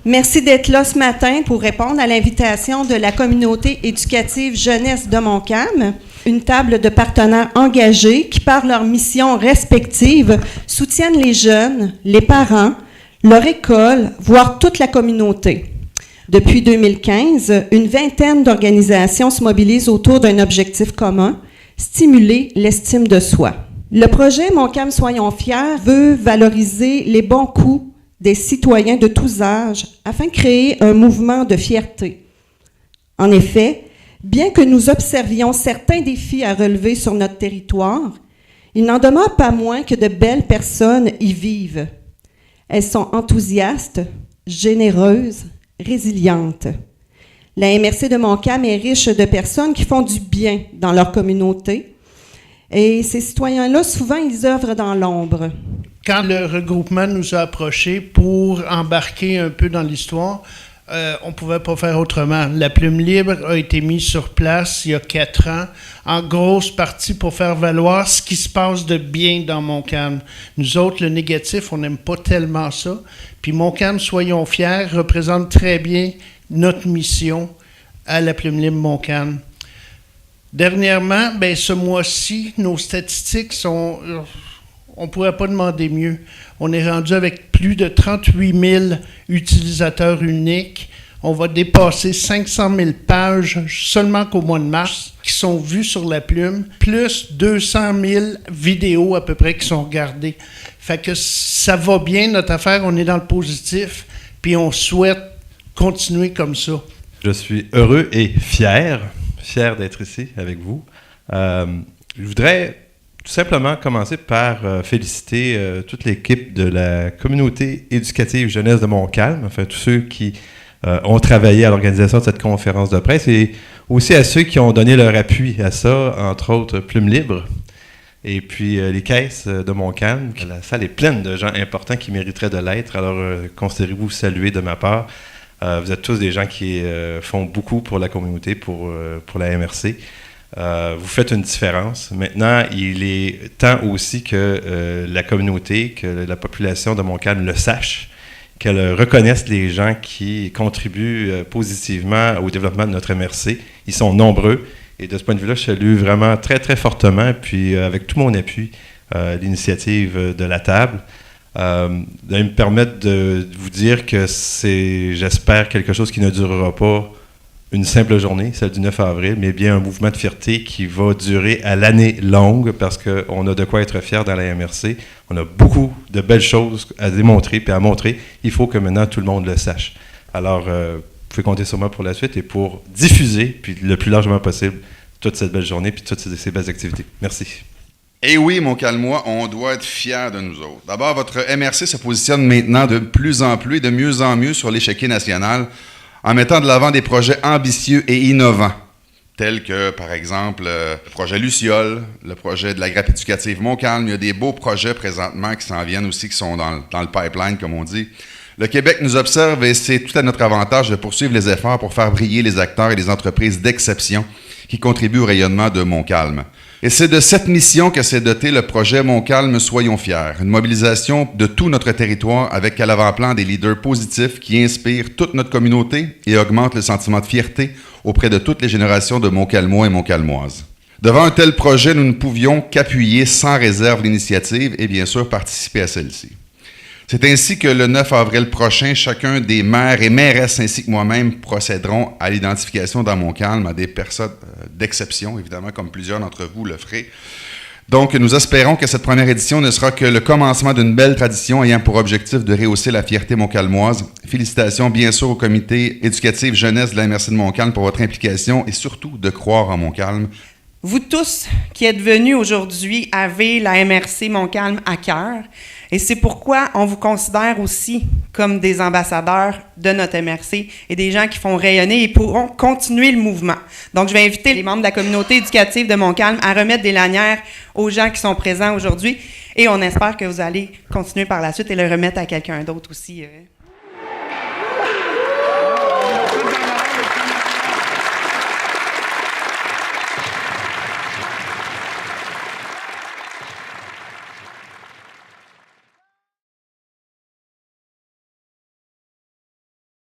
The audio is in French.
Merci d'être là ce matin pour répondre à l'invitation de la communauté éducative jeunesse de Montcalm, une table de partenaires engagés qui, par leurs missions respectives, soutiennent les jeunes, les parents, leur école, voire toute la communauté. Depuis 2015, une vingtaine d'organisations se mobilisent autour d'un objectif commun, stimuler l'estime de soi. Le projet Montcalm Soyons fiers veut valoriser les bons coups des citoyens de tous âges afin de créer un mouvement de fierté. En effet, bien que nous observions certains défis à relever sur notre territoire, il n'en demeure pas moins que de belles personnes y vivent. Elles sont enthousiastes, généreuses, résilientes. La MRC de Montcalm est riche de personnes qui font du bien dans leur communauté. Et ces citoyens-là, souvent, ils œuvrent dans l'ombre. Quand le regroupement nous a approchés pour embarquer un peu dans l'histoire, on ne pouvait pas faire autrement. La Plume Libre a été mise sur place il y a 4 ans, en grosse partie pour faire valoir ce qui se passe de bien dans Montcalm. Nous autres, le négatif, on n'aime pas tellement ça. Puis Montcalm, soyons fiers, représente très bien notre mission à la Plume Libre Montcalm. Dernièrement, ce mois-ci, nos statistiques sont... On ne pourrait pas demander mieux. On est rendu avec plus de 38 000 utilisateurs uniques. On va dépasser 500 000 pages seulement qu'au mois de mars qui sont vues sur la Plume, plus 200 000 vidéos à peu près qui sont regardées. Fait que ça va bien, notre affaire, on est dans le positif, puis on souhaite continuer comme ça. Je suis heureux et fier d'être ici avec vous. Je voudrais tout simplement commencer par féliciter toute l'équipe de la communauté éducative jeunesse de Montcalm, enfin tous ceux qui ont travaillé à l'organisation de cette conférence de presse et aussi à ceux qui ont donné leur appui à ça, entre autres Plume Libre et puis les caisses de Montcalm. La salle est pleine de gens importants qui mériteraient de l'être, alors considérez-vous salués de ma part. Vous êtes tous des gens qui font beaucoup pour la communauté, pour la MRC. Vous faites une différence. Maintenant, il est temps aussi que la communauté, que la population de Montcalm le sache, qu'elle reconnaisse les gens qui contribuent positivement au développement de notre MRC. Ils sont nombreux et de ce point de vue-là, je salue vraiment très, très fortement, puis avec tout mon appui, l'initiative de la table. De me permettre de vous dire que c'est, j'espère, quelque chose qui ne durera pas une simple journée, celle du 9 avril, mais bien un mouvement de fierté qui va durer à l'année longue parce qu'on a de quoi être fier dans la MRC. On a beaucoup de belles choses à démontrer et à montrer. Il faut que maintenant tout le monde le sache. Alors, vous pouvez compter sur moi pour la suite et pour diffuser, puis le plus largement possible, toute cette belle journée puis toutes ces belles activités. Merci. Et oui, Montcalmois, on doit être fiers de nous autres. D'abord, votre MRC se positionne maintenant de plus en plus et de mieux en mieux sur l'échiquier national en mettant de l'avant des projets ambitieux et innovants, tels que, par exemple, le projet Luciole, le projet de la grappe éducative Montcalm. Il y a des beaux projets présentement qui s'en viennent aussi, qui sont dans le pipeline, comme on dit. Le Québec nous observe et c'est tout à notre avantage de poursuivre les efforts pour faire briller les acteurs et les entreprises d'exception qui contribuent au rayonnement de Montcalm. Et c'est de cette mission que s'est doté le projet Montcalm Soyons fiers, une mobilisation de tout notre territoire avec à l'avant-plan des leaders positifs qui inspirent toute notre communauté et augmentent le sentiment de fierté auprès de toutes les générations de Montcalmois et Montcalmoises. Devant un tel projet, nous ne pouvions qu'appuyer sans réserve l'initiative et bien sûr participer à celle-ci. C'est ainsi que le 9 avril prochain, chacun des maires et mairesses ainsi que moi-même procéderont à l'identification dans Montcalm à des personnes d'exception, évidemment, comme plusieurs d'entre vous le feraient. Donc, nous espérons que cette première édition ne sera que le commencement d'une belle tradition ayant pour objectif de rehausser la fierté montcalmoise. Félicitations, bien sûr, au comité éducatif jeunesse de la MRC de Montcalm pour votre implication et surtout de croire en Montcalm. Vous tous qui êtes venus aujourd'hui avez la MRC Montcalm à cœur et c'est pourquoi on vous considère aussi comme des ambassadeurs de notre MRC et des gens qui font rayonner et pourront continuer le mouvement. Donc, je vais inviter les membres de la communauté éducative de Montcalm à remettre des lanières aux gens qui sont présents aujourd'hui et on espère que vous allez continuer par la suite et le remettre à quelqu'un d'autre aussi.